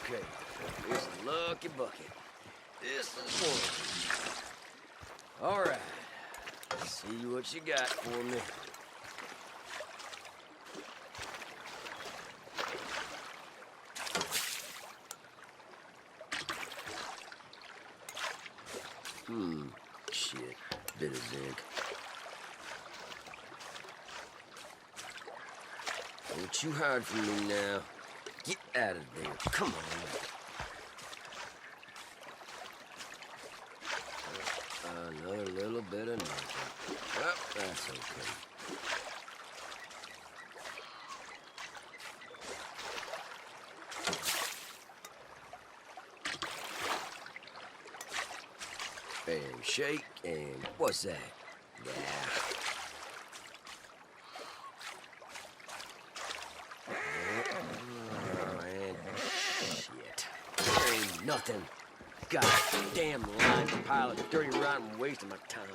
Okay, here's a lucky bucket. This is one. All right. See what you got for me. Shit. Bit of zinc. Don't you hide from me now. Get out of there. Come on. Another little bit of nothing. Well, that's okay. And shake, and what's that? Yeah. And shit. There ain't nothing. Goddamn lying pile of dirty, rotten waste of my time.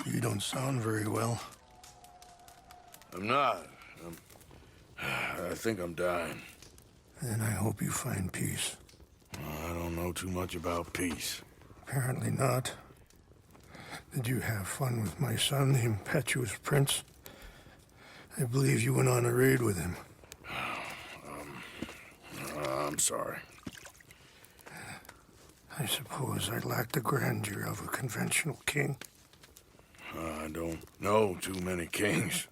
You don't sound very well. I'm not. I think I'm dying. Then I hope you find peace. I don't know too much about peace. Apparently not. Did you have fun with my son, the impetuous prince? I believe you went on a raid with him. I'm sorry. I suppose I lack the grandeur of a conventional king. I don't know too many kings.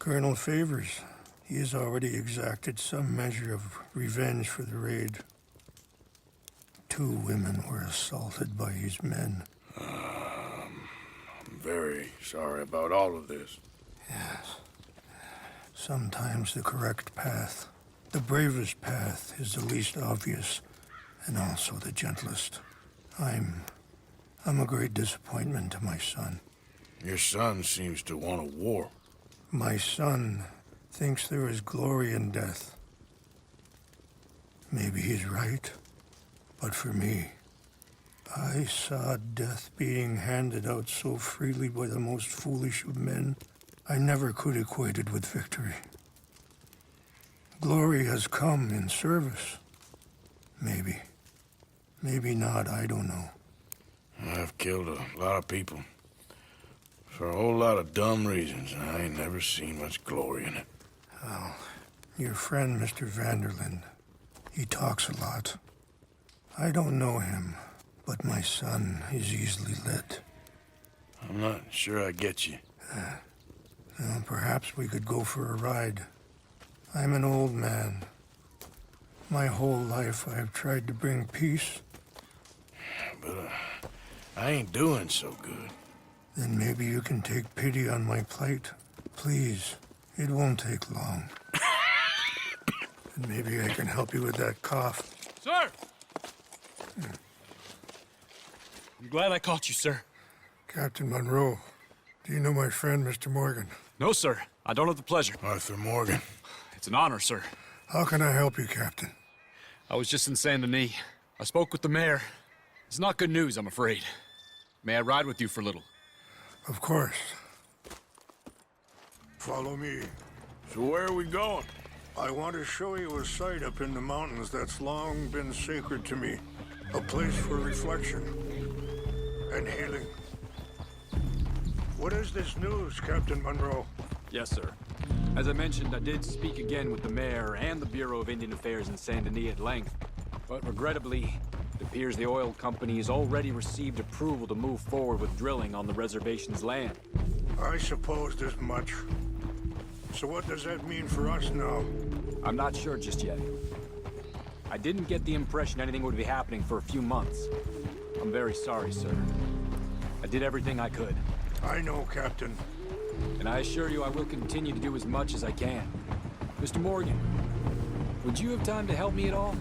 Colonel Favors, he has already exacted some measure of revenge for the raid. 2 women were assaulted by his men. I'm very sorry about all of this. Yes. Sometimes the correct path, the bravest path, is the least obvious and also the gentlest. I'm a great disappointment to my son. Your son seems to want a war. My son thinks there is glory in death. Maybe he's right, but for me, I saw death being handed out so freely by the most foolish of men, I never could equate it with victory. Glory has come in service. Maybe. Maybe not, I don't know. I've killed a lot of people. For a whole lot of dumb reasons, and I ain't never seen much glory in it. Well, your friend, Mr. Vanderlyn, he talks a lot. I don't know him, but my son is easily led. I'm not sure I get you. Well, perhaps we could go for a ride. I'm an old man. My whole life I've tried to bring peace. But I ain't doing so good. Then maybe you can take pity on my plight. Please, it won't take long. And maybe I can help you with that cough. Sir! I'm glad I caught you, sir. Captain Monroe, do you know my friend, Mr. Morgan? No, sir. I don't have the pleasure. Arthur Morgan. It's an honor, sir. How can I help you, Captain? I was just in Saint Denis. I spoke with the mayor. It's not good news, I'm afraid. May I ride with you for a little? Of course. Follow me. So where are we going? I want to show you a site up in the mountains that's long been sacred to me. A place for reflection and healing. What is this news, Captain Monroe? Yes, sir. As I mentioned, I did speak again with the mayor and the Bureau of Indian Affairs in Saint Denis at length. But regrettably, it appears the oil company has already received approval to move forward with drilling on the reservation's land. I supposed as much. So what does that mean for us now? I'm not sure just yet. I didn't get the impression anything would be happening for a few months. I'm very sorry, sir. I did everything I could. I know, Captain. And I assure you I will continue to do as much as I can. Mr. Morgan, would you have time to help me at all?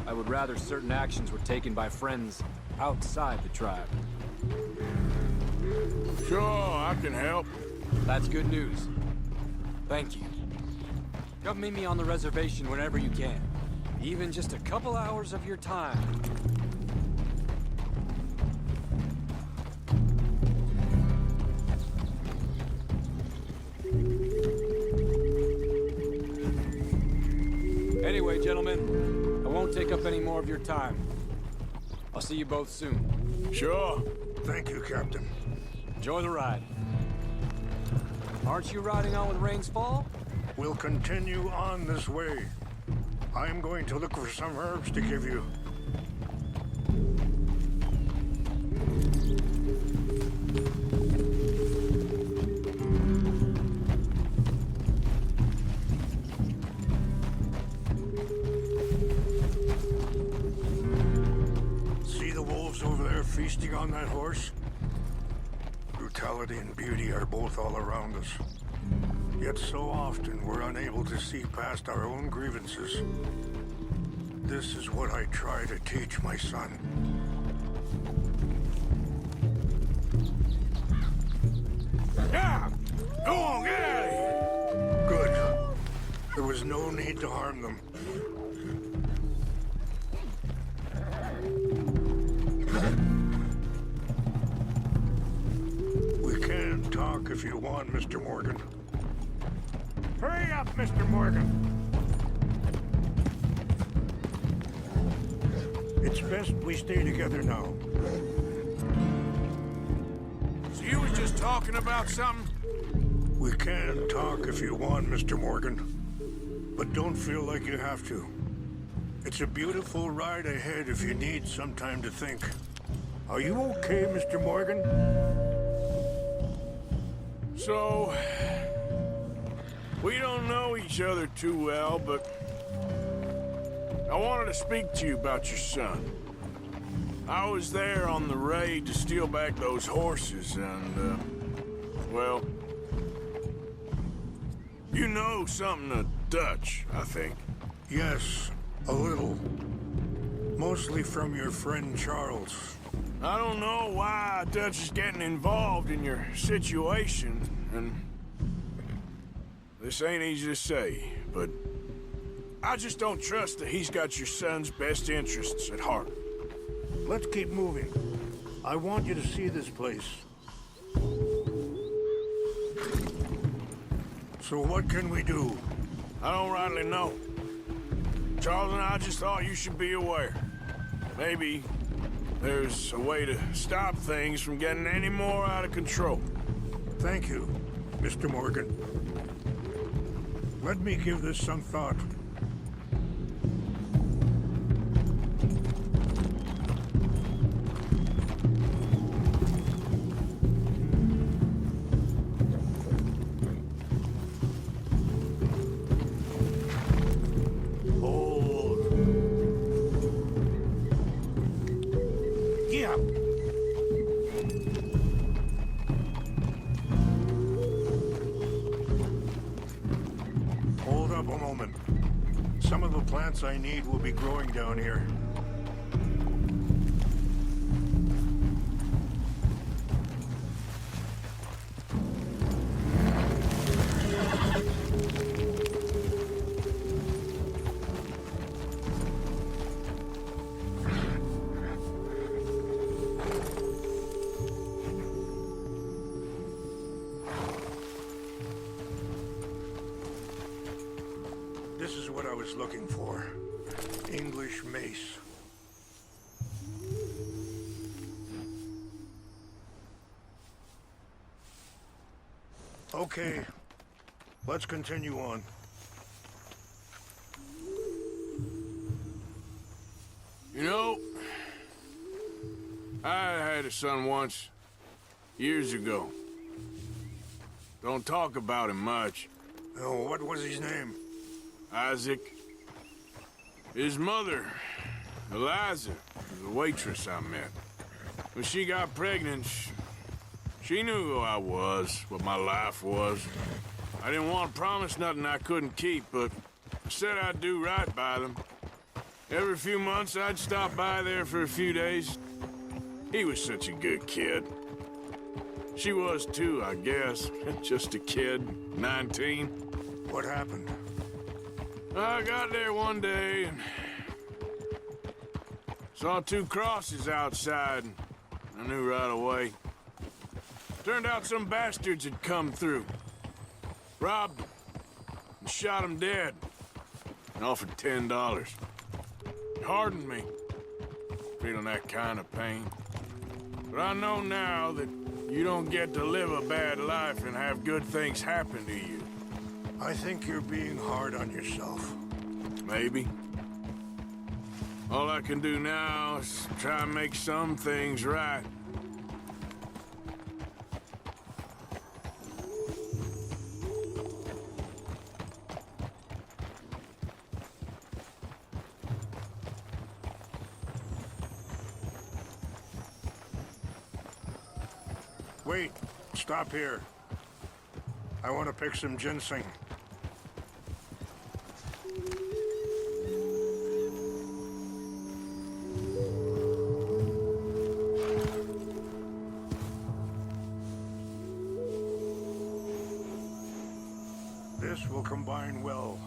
I would rather certain actions were taken by friends outside the tribe. Sure, I can help. That's good news. Thank you. Come meet me on the reservation whenever you can. Even just a couple hours of your time. Anyway, gentlemen, I won't take up any more of your time. I'll see you both soon. Sure. Thank you, Captain. Enjoy the ride. Aren't you riding on with Rains Fall? We'll continue on this way. I'm going to look for some herbs to give you. See the wolves over there feasting on that horse? Brutality and beauty are both all around us. Yet so often we're unable to see past our own grievances. This is what I try to teach my son. Yeah! Go on, get out of here! Good. There was no need to harm them. We can talk if you want, Mr. Morgan. Hurry up, Mr. Morgan. It's best we stay together now. So you was just talking about something? We can talk if you want, Mr. Morgan. But don't feel like you have to. It's a beautiful ride ahead if you need some time to think. Are you okay, Mr. Morgan? So... we don't know each other too well, but... I wanted to speak to you about your son. I was there on the raid to steal back those horses, and, well... you know something of Dutch, I think. Yes, a little. Mostly from your friend Charles. I don't know why Dutch is getting involved in your situation, and... this ain't easy to say, but... I just don't trust that he's got your son's best interests at heart. Let's keep moving. I want you to see this place. So what can we do? I don't rightly know. Charles and I just thought you should be aware. Maybe there's a way to stop things from getting any more out of control. Thank you, Mr. Morgan. Let me give this some thought. Hold up a moment. Some of the plants I need will be growing down here. was looking for. English mace. Okay, let's continue on. You know, I had a son once, years ago. Don't talk about him much. Oh, what was his name? Isaac. His mother, Eliza, was a waitress I met. When she got pregnant, she knew who I was, what my life was. I didn't want to promise nothing I couldn't keep, but I said I'd do right by them. Every few months, I'd stop by there for a few days. He was such a good kid. She was too, I guess. Just a kid, 19. What happened? I got there one day and saw two crosses outside, and I knew right away. Turned out some bastards had come through, robbed them, and shot them dead, and offered $10. It hardened me, feeling that kind of pain. But I know now that you don't get to live a bad life and have good things happen to you. I think you're being hard on yourself. Maybe. All I can do now is try and make some things right. Wait, stop here. I want to pick some ginseng. This will combine well.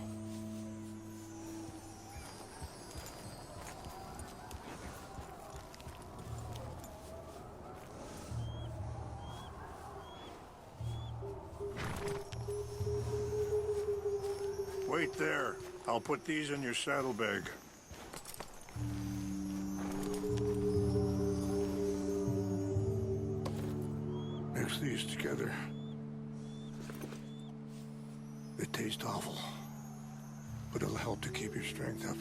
Wait there. I'll put these in your saddlebag. Mix these together. They taste awful, but it'll help to keep your strength up.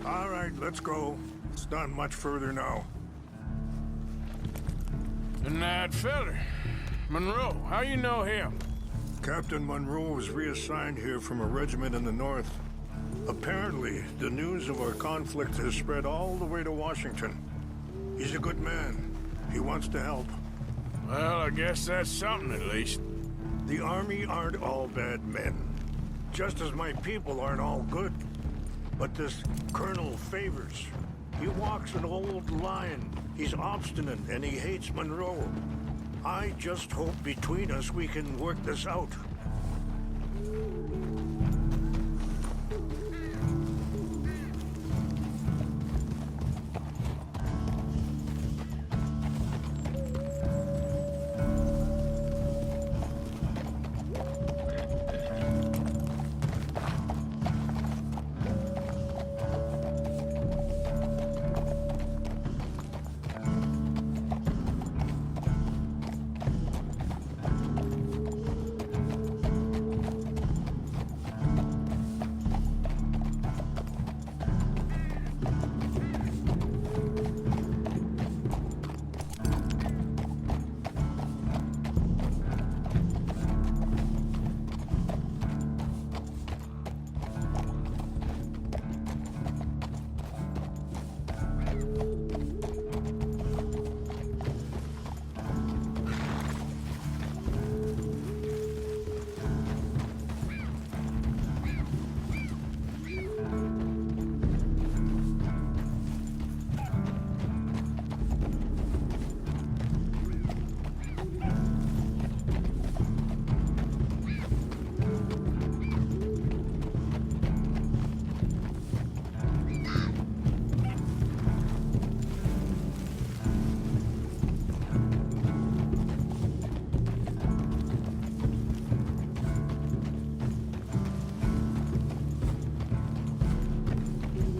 All right, let's go. It's not much further now. And that feller, Monroe, how you know him? Captain Monroe was reassigned here from a regiment in the north. Apparently, the news of our conflict has spread all the way to Washington. He's a good man. He wants to help. Well, I guess that's something at least. The Army aren't all bad men. Just as my people aren't all good. But this Colonel Favors, he walks an old line. He's obstinate and he hates Monroe. I just hope between us we can work this out.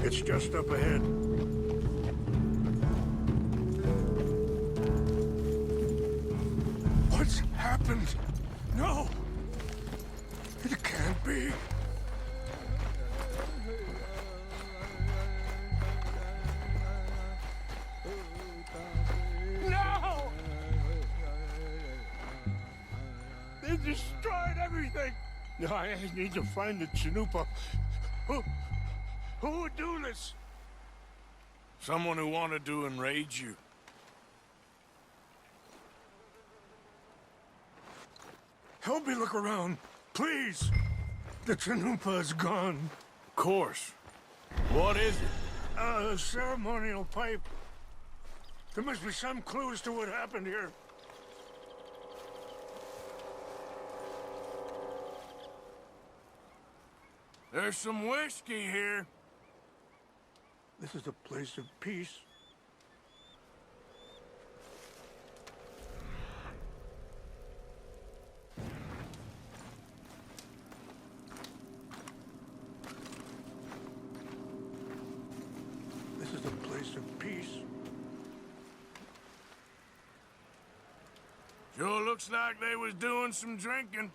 It's just up ahead. What's happened? No! It can't be. No! They destroyed everything! I need to find the Chanupa. Who would do this? Someone who wanted to enrage you. Help me look around, please. The Chanupa is gone. Of course. What is it? A ceremonial pipe. There must be some clues to what happened here. There's some whiskey here. This is a place of peace. This is a place of peace. Sure looks like they was doing some drinking.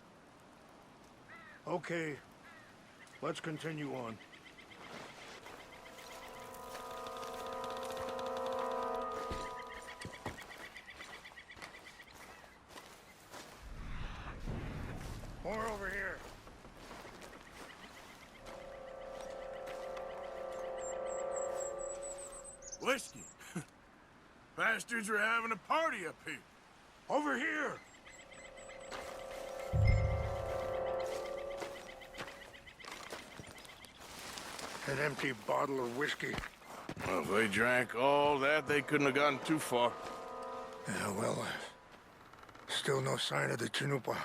Okay, let's continue on. More over here. Whiskey. Bastards are having a party up here. Over here! An empty bottle of whiskey. Well, if they drank all that, they couldn't have gotten too far. Yeah, well, still no sign of the Chanupa.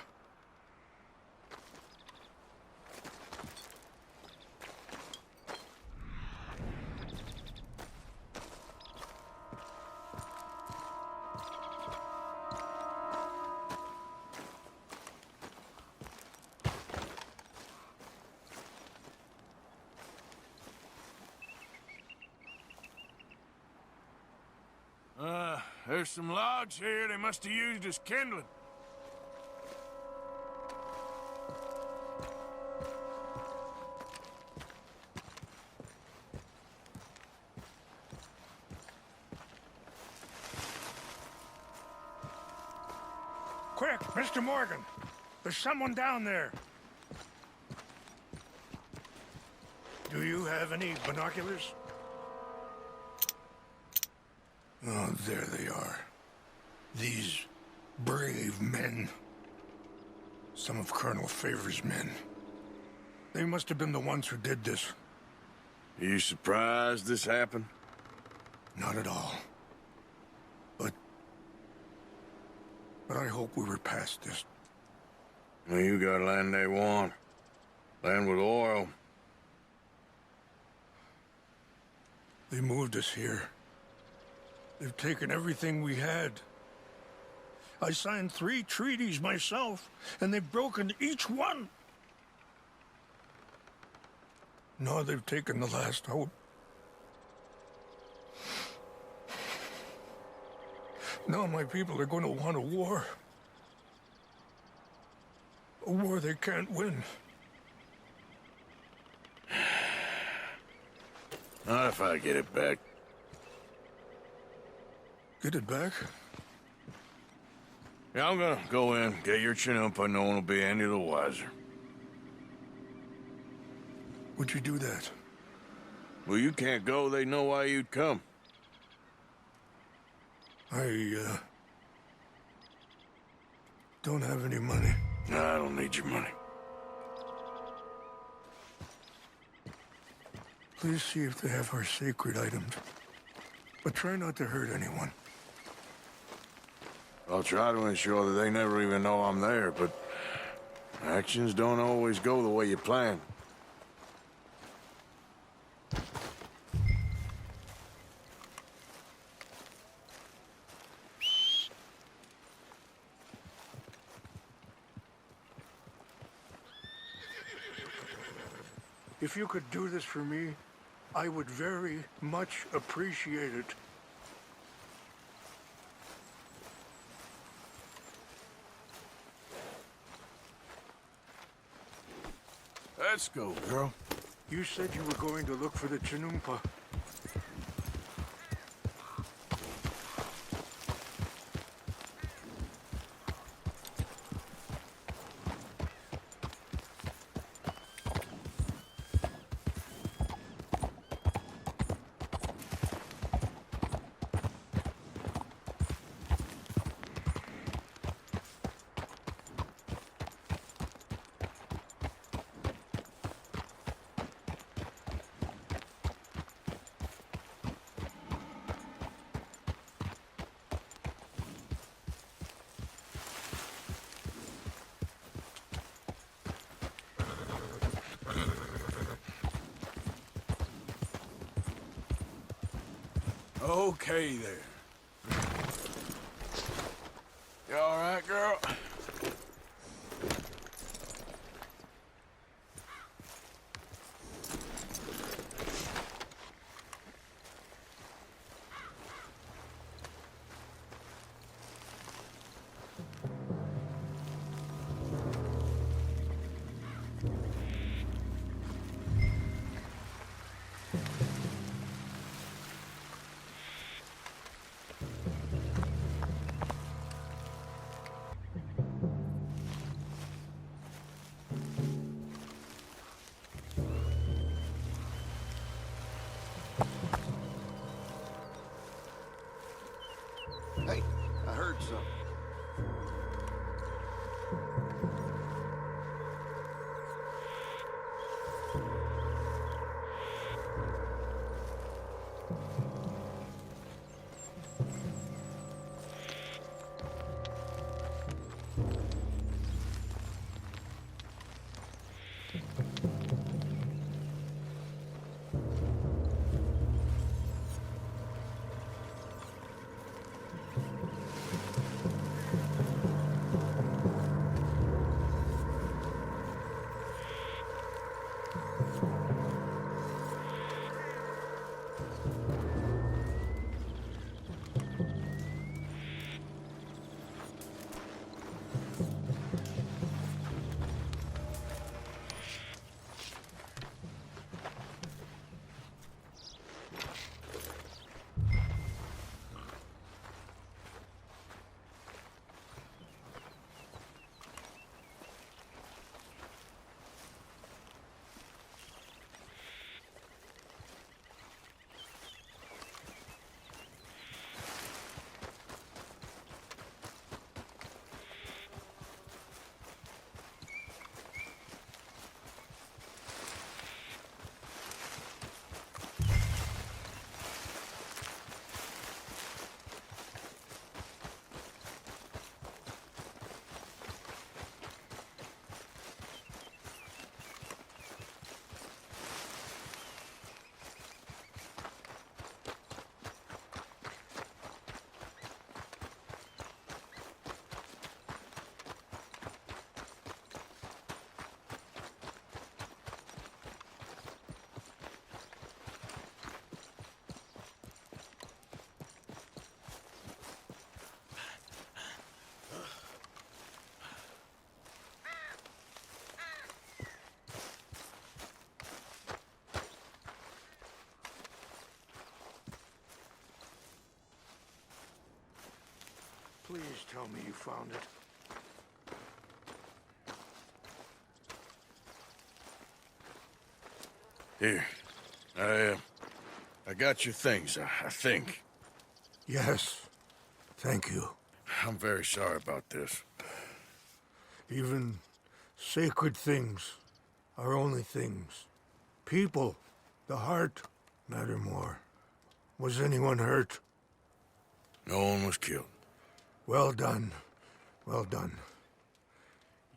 There's some logs here they must have used as kindling. Quick, Mr. Morgan. There's someone down there. Do you have any binoculars? Oh, there they are. These brave men. Some of Colonel Favor's men. They must have been the ones who did this. Are you surprised this happened? Not at all. But I hope we were past this. Well, you got land they want. Land with oil. They moved us here. They've taken everything we had. I signed 3 treaties myself, and they've broken each one. Now they've taken the last hope. Now my people are going to want a war. A war they can't win. Not if I get it back. Get it back? Yeah, I'm gonna go in, get your Chanupa, no one will be any the wiser. Would you do that? Well, you can't go, they know why you'd come. I don't have any money. No, I don't need your money. Please see if they have our sacred items. But try not to hurt anyone. I'll try to ensure that they never even know I'm there, but actions don't always go the way you plan. If you could do this for me, I would very much appreciate it. Let's go, girl. You said you were going to look for the Chinumpa. Okay there. You all right, girl? Hey, I heard something. Please tell me you found it. Here. I got your things, I think. Yes. Thank you. I'm very sorry about this. Even sacred things are only things. People, the heart, matter more. Was anyone hurt? No one was killed. Well done. Well done.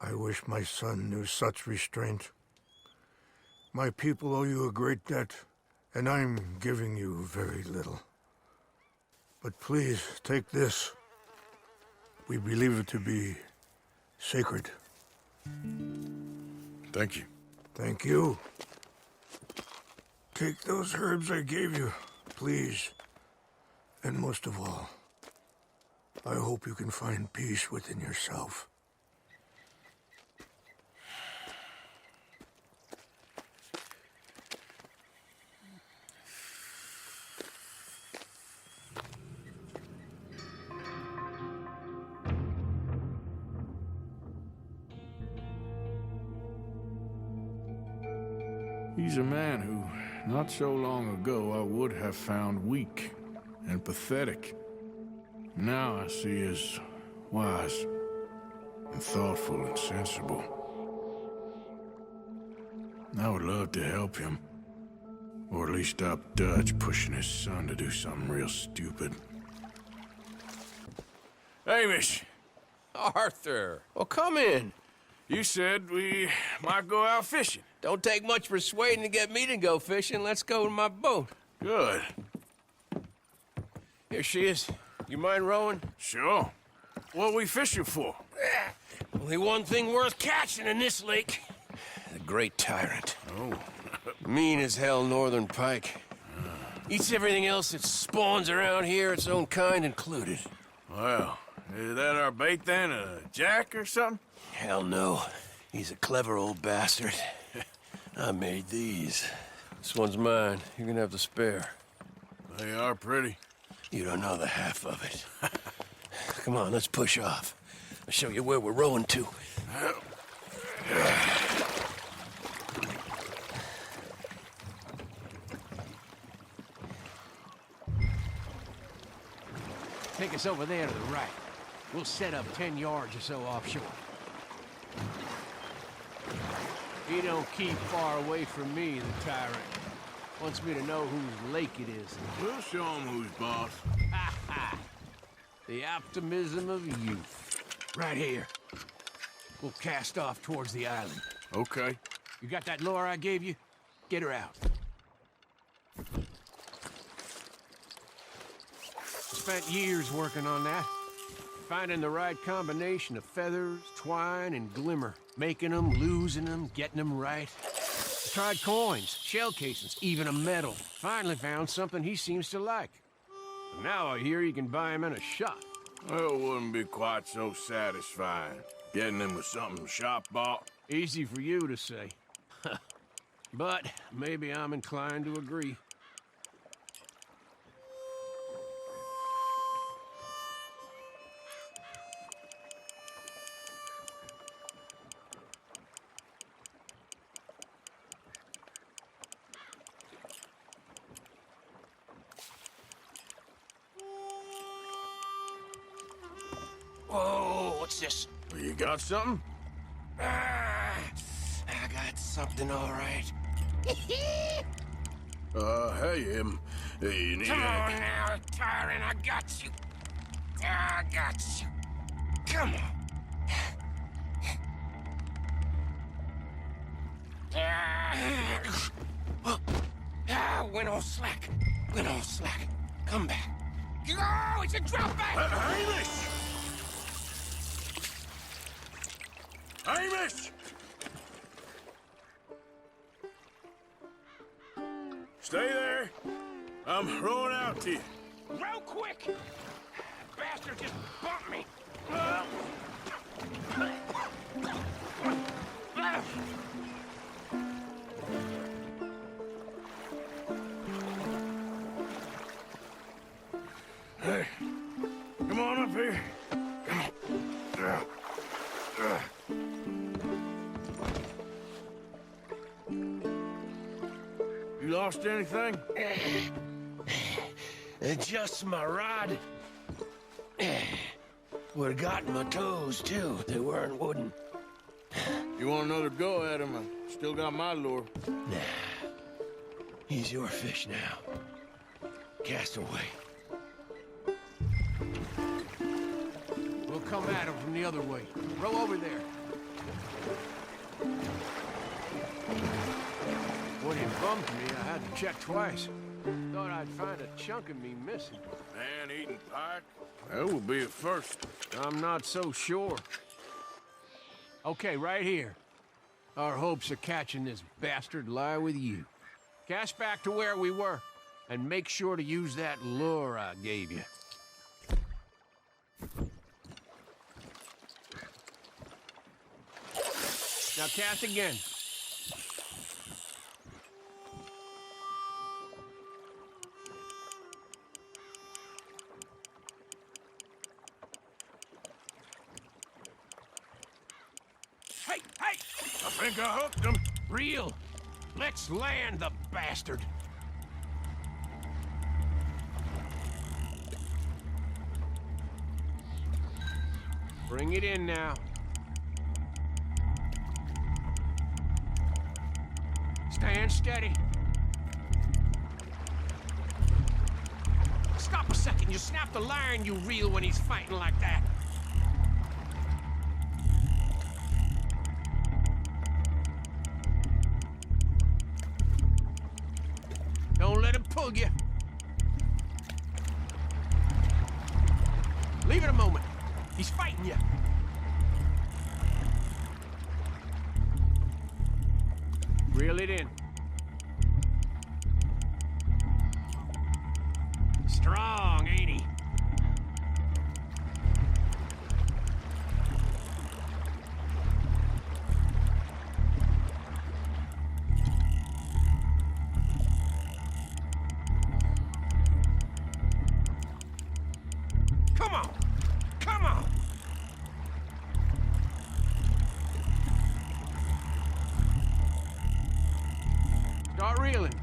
I wish my son knew such restraint. My people owe you a great debt, and I'm giving you very little. But please, take this. We believe it to be sacred. Thank you. Thank you. Take those herbs I gave you, please. And most of all, I hope you can find peace within yourself. He's a man who, not so long ago, I would have found weak and pathetic. Now I see as wise and thoughtful and sensible. I would love to help him. Or at least stop Dutch pushing his son to do something real stupid. Hamish! Arthur! Well, come in. You said we might go out fishing. Don't take much persuading to get me to go fishing. Let's go to my boat. Good. Here she is. You mind rowing? Sure. What are we fishing for? Only one thing worth catching in this lake. The Great Tyrant. Oh. Mean as hell northern pike. Eats everything else that spawns around here, its own kind included. Well, is that our bait then? A jack or something? Hell no. He's a clever old bastard. I made these. This one's mine. You're gonna have to spare. They are pretty. You don't know the half of it. Come on, let's push off. I'll show you where we're rowing to. Take us over there to the right. We'll set up 10 yards or so offshore. He don't keep far away from me, the tyrant. Wants me to know whose lake it is. We'll show him who's boss. Ha ha! The optimism of youth. Right here. We'll cast off towards the island. Okay. You got that lure I gave you? Get her out. Spent years working on that. Finding the right combination of feathers, twine, and glimmer. Making them, losing them, getting them right. Tried coins, shell casings, even a medal. Finally found something he seems to like. But now I hear you can buy him in a shop. Well, it wouldn't be quite so satisfying. Getting him with something shop bought. Easy for you to say. But maybe I'm inclined to agree. Whoa, what's this? You got something? Ah, I got something all right. Hey, you need Come on anything? now, tyrant, I got you. I got you. Come on. Went all slack. Went all slack. Come back. Oh, it's a drop back! Hamish! Hamish! Stay there. I'm rowing out to you. Real quick! Bastard just bumped me! Hey, come on up here. You lost anything? Just my rod. Would've gotten my toes, too. They weren't wooden. You want another go at him? I still got my lure. Nah. He's your fish now. Cast away. We'll come at him from the other way. Row over there. When he bumped me, I had to check twice. Thought I'd find a chunk of me missing. Man-eating pike? That will be a first. I'm not so sure. Okay, right here. Our hopes of catching this bastard lie with you. Cast back to where we were, and make sure to use that lure I gave you. Now cast again. Hey, hey! I think I hooked him. Reel. Let's land the bastard. Bring it in now. Stand steady. Stop a second. You snap the line, you reel when he's fighting like that. Don't let him pull you. Leave it a moment. He's fighting you. Reel it in. Strong, ain't he? Come on! Come on! Start reeling.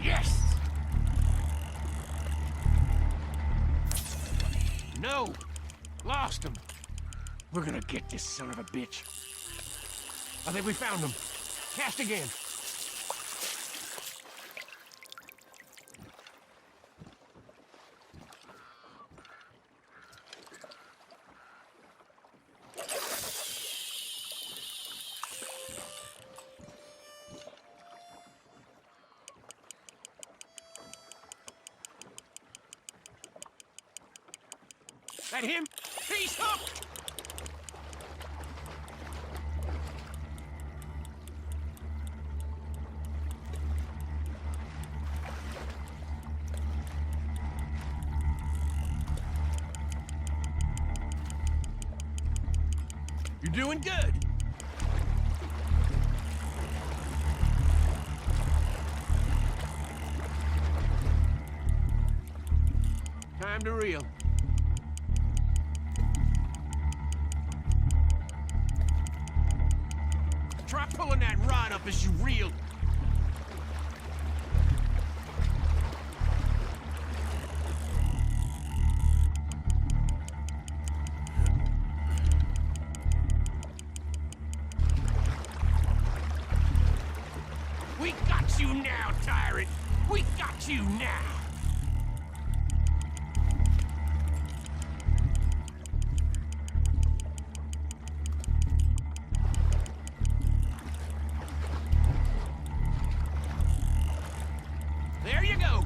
Yes! No! Lost him. We're gonna get this son of a bitch. I think we found him. Cast again. That him? He's hooked! You're doing good. Time to reel. Try pulling that rod up as you reel. We got you now, tyrant! We got you now! There you go!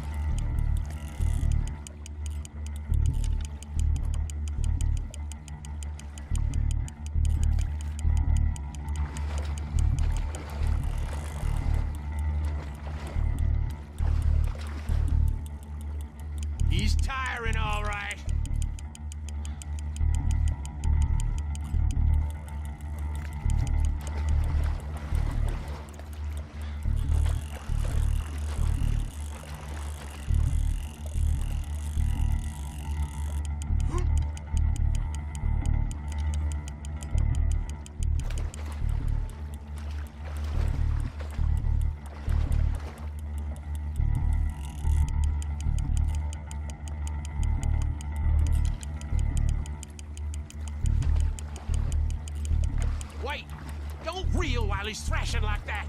He's tiring, all right. Wait! Don't reel while he's thrashing like that!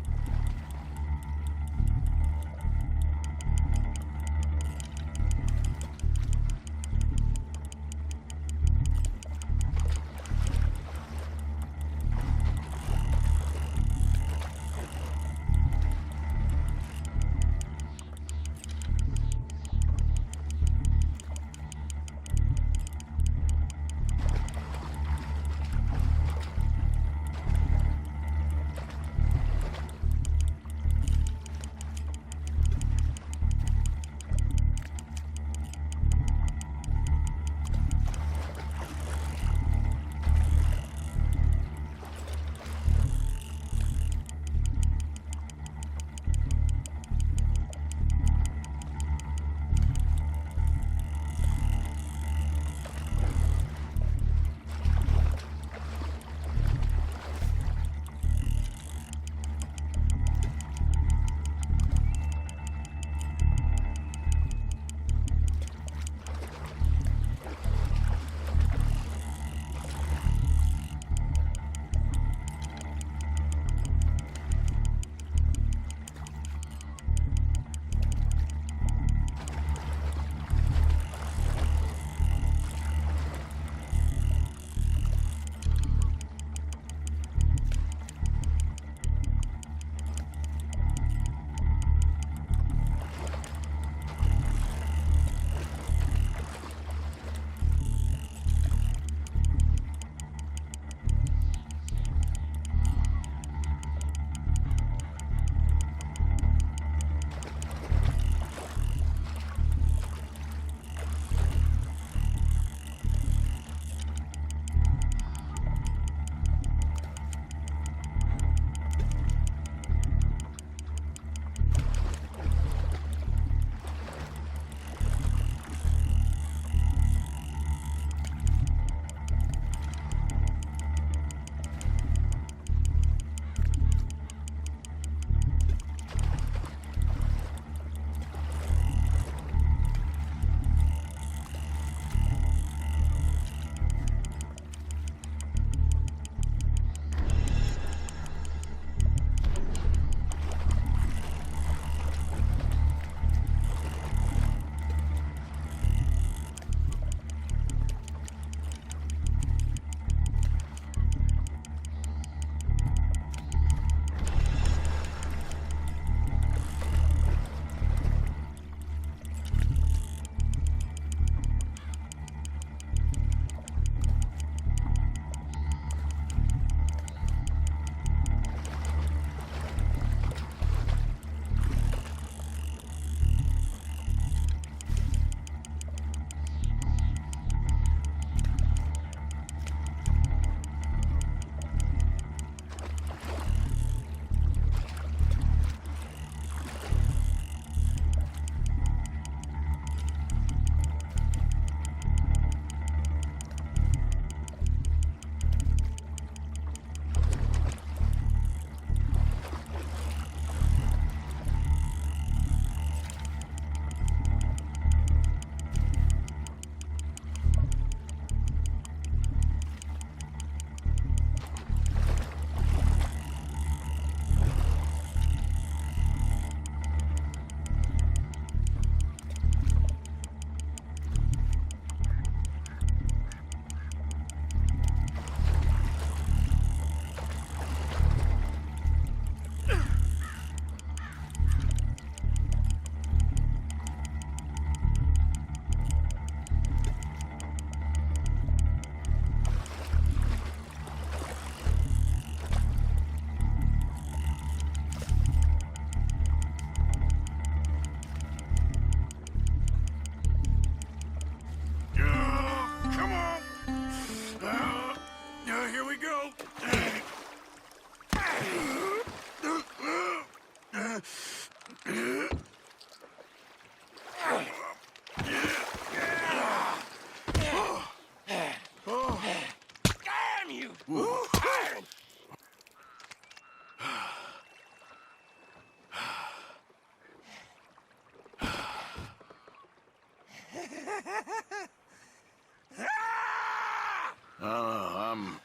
I'm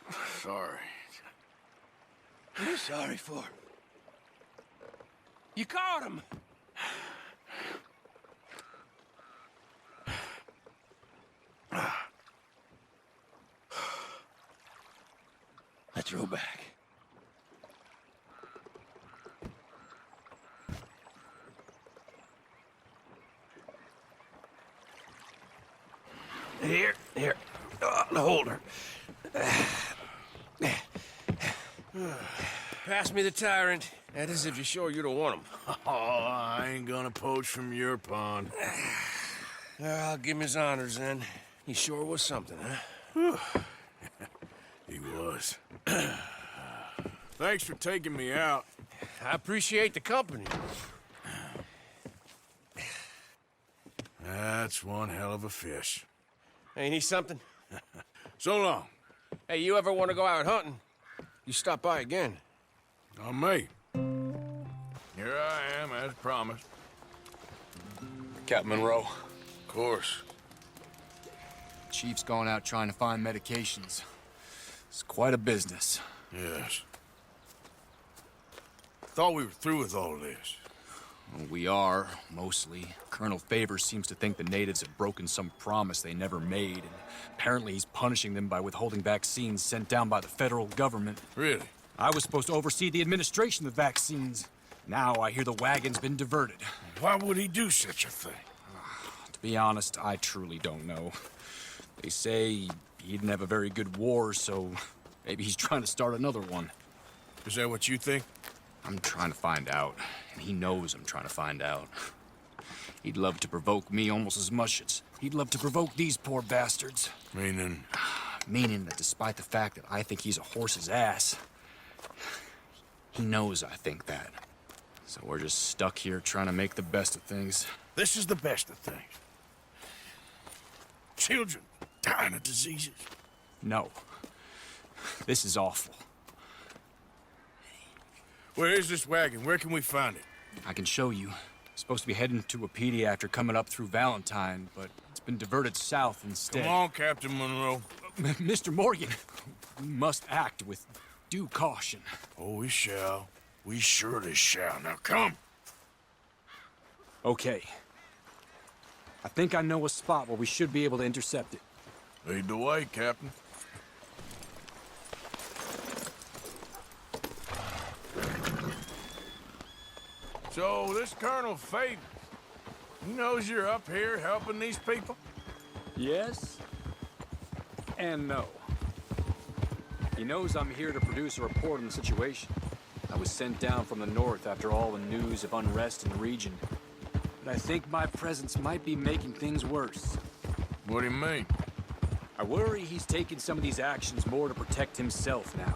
sorry. What are you sorry for? You caught him! Let's roll back. Here. The holder. Pass me the tyrant. That is if you're sure you don't want him. Oh, I ain't gonna poach from your pond. I'll give him his honors then. He sure was something, huh? He was. Thanks for taking me out. I appreciate the company. That's one hell of a fish. Ain't he something? So long. Hey, you ever want to go out hunting? You stop by again. On me. Here I am, as promised. Captain Monroe. Of course. Chief's gone out trying to find medications. It's quite a business. Yes. Thought we were through with all this. Well, we are, mostly. Colonel Favors seems to think the natives have broken some promise they never made, and apparently he's punishing them by withholding vaccines sent down by the federal government. Really? I was supposed to oversee the administration of the vaccines. Now I hear the wagon's been diverted. Why would he do such a thing? To be honest, I truly don't know. They say he didn't have a very good war, so maybe he's trying to start another one. Is that what you think? I'm trying to find out, and he knows I'm trying to find out. He'd love to provoke me almost as much as he'd love to provoke these poor bastards. Meaning? Meaning that despite the fact that I think he's a horse's ass, he knows I think that. So we're just stuck here trying to make the best of things. This is the best of things. Children dying of diseases. No. This is awful. Where is this wagon? Where can we find it? I can show you. Supposed to be heading to Wapiti after coming up through Valentine, but it's been diverted south instead. Come on, Captain Monroe. Mr. Morgan, we must act with due caution. Oh, we shall. We surely shall. Now come. Okay. I think I know a spot where we should be able to intercept it. Lead the way, Captain. So, this Colonel Favors, he knows you're up here helping these people? Yes and no. He knows I'm here to produce a report on the situation. I was sent down from the north after all the news of unrest in the region. But I think my presence might be making things worse. What do you mean? I worry he's taking some of these actions more to protect himself now.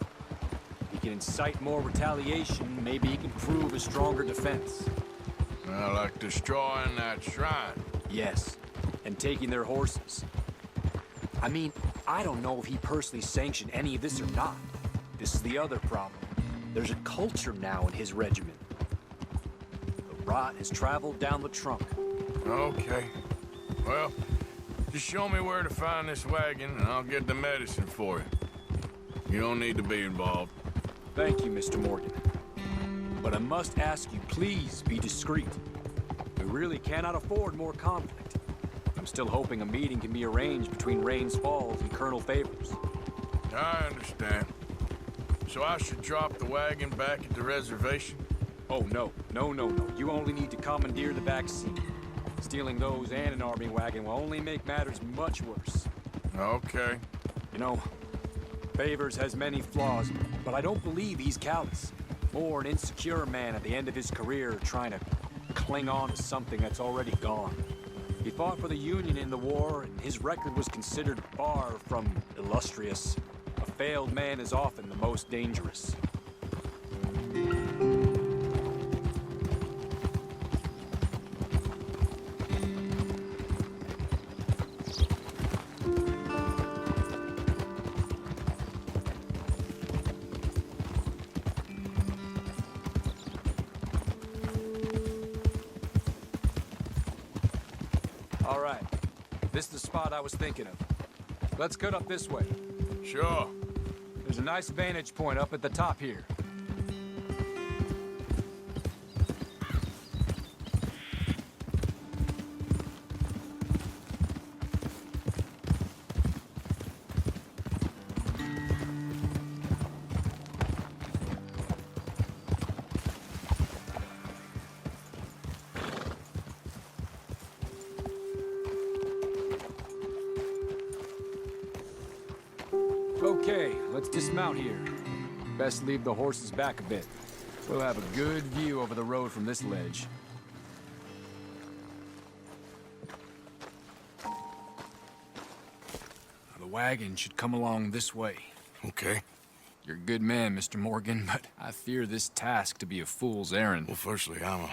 He can incite more retaliation, maybe he can prove a stronger defense. Well, like destroying that shrine. Yes, and taking their horses. I mean, I don't know if he personally sanctioned any of this or not. This is the other problem. There's a culture now in his regiment. The rot has traveled down the trunk. Okay. Well, just show me where to find this wagon, and I'll get the medicine for you. You don't need to be involved. Thank you, Mr. Morgan. But I must ask you, please be discreet. We really cannot afford more conflict. I'm still hoping a meeting can be arranged between Rains Falls and Colonel Favors. I understand. So I should drop the wagon back at the reservation? Oh, no. No. You only need to commandeer the vaccine. Stealing those and an army wagon will only make matters much worse. Okay. You know, Favors has many flaws, but I don't believe he's callous. More an insecure man at the end of his career trying to cling on to something that's already gone. He fought for the Union in the war, and his record was considered far from illustrious. A failed man is often the most dangerous. All right. This is the spot I was thinking of. Let's cut up this way. Sure. There's a nice vantage point up at the top here. Okay, let's dismount here. Best leave the horses back a bit. We'll have a good view over the road from this ledge. The wagon should come along this way. Okay. You're a good man, Mr. Morgan, but I fear this task to be a fool's errand. Well, firstly, I'm a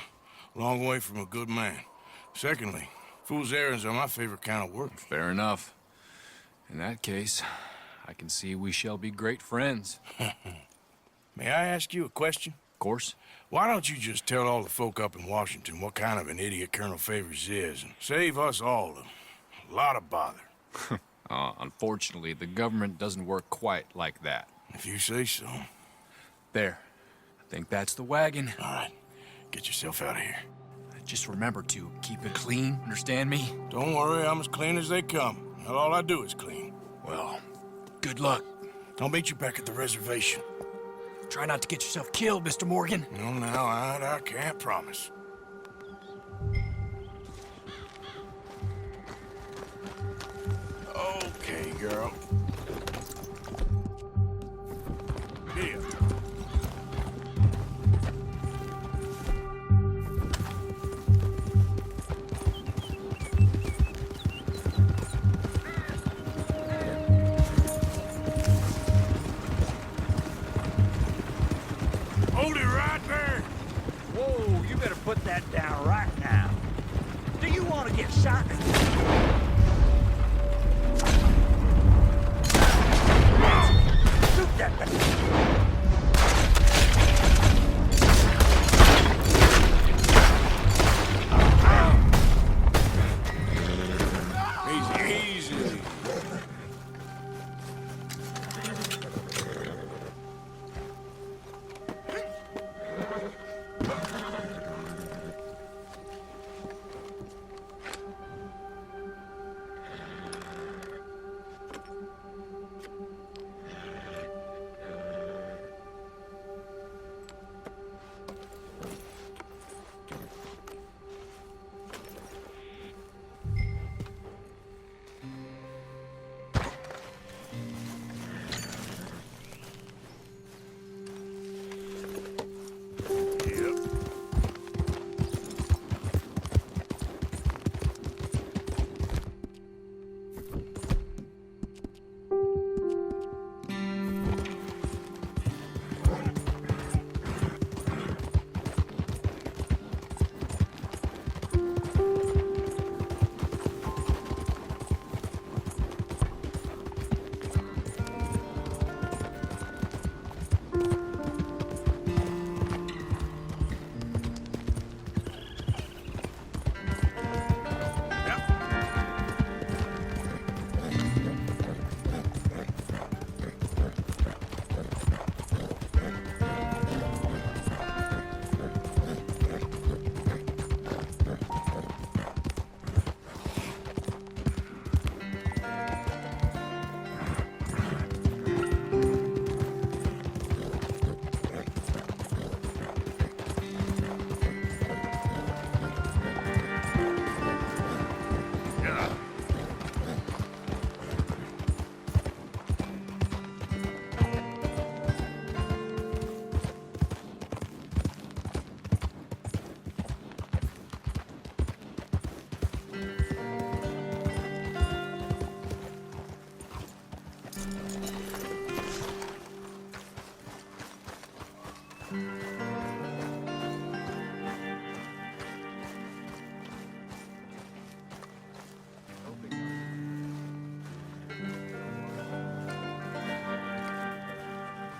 long way from a good man. Secondly, fool's errands are my favorite kind of work. Fair enough. In that case, I can see we shall be great friends. May I ask you a question? Of course. Why don't you just tell all the folk up in Washington what kind of an idiot Colonel Favors is and save us all a lot of bother? Unfortunately, the government doesn't work quite like that. If you say so. There. I think that's the wagon. All right. Get yourself out of here. Just remember to keep it clean, understand me? Don't worry, I'm as clean as they come. Not all I do is clean. Well, good luck. I'll meet you back at the reservation. Try not to get yourself killed, Mr. Morgan. No, now, I can't promise. Okay, girl. Here. Hold it right there. Whoa, you better put that down right now. Do you want to get shot? Shoot that thing. Easy, easy.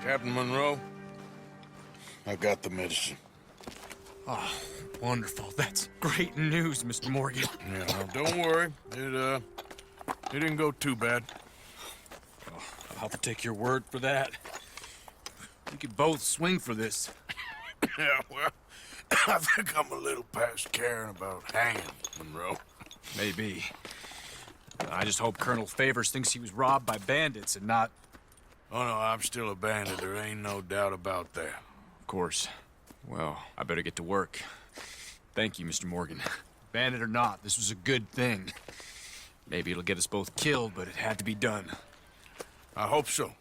Captain Monroe, I got the medicine. Oh, wonderful. That's great news, Mr. Morgan. Yeah, well, don't worry. It didn't go too bad. I I'll take your word for that. We could both swing for this. Yeah, well, I think I'm a little past caring about hanging, Monroe. Maybe. I just hope Colonel Favors thinks he was robbed by bandits and not... Oh, no, I'm still a bandit. There ain't no doubt about that. Of course. Well, I better get to work. Thank you, Mr. Morgan. Bandit or not, this was a good thing. Maybe it'll get us both killed, but it had to be done. I hope so.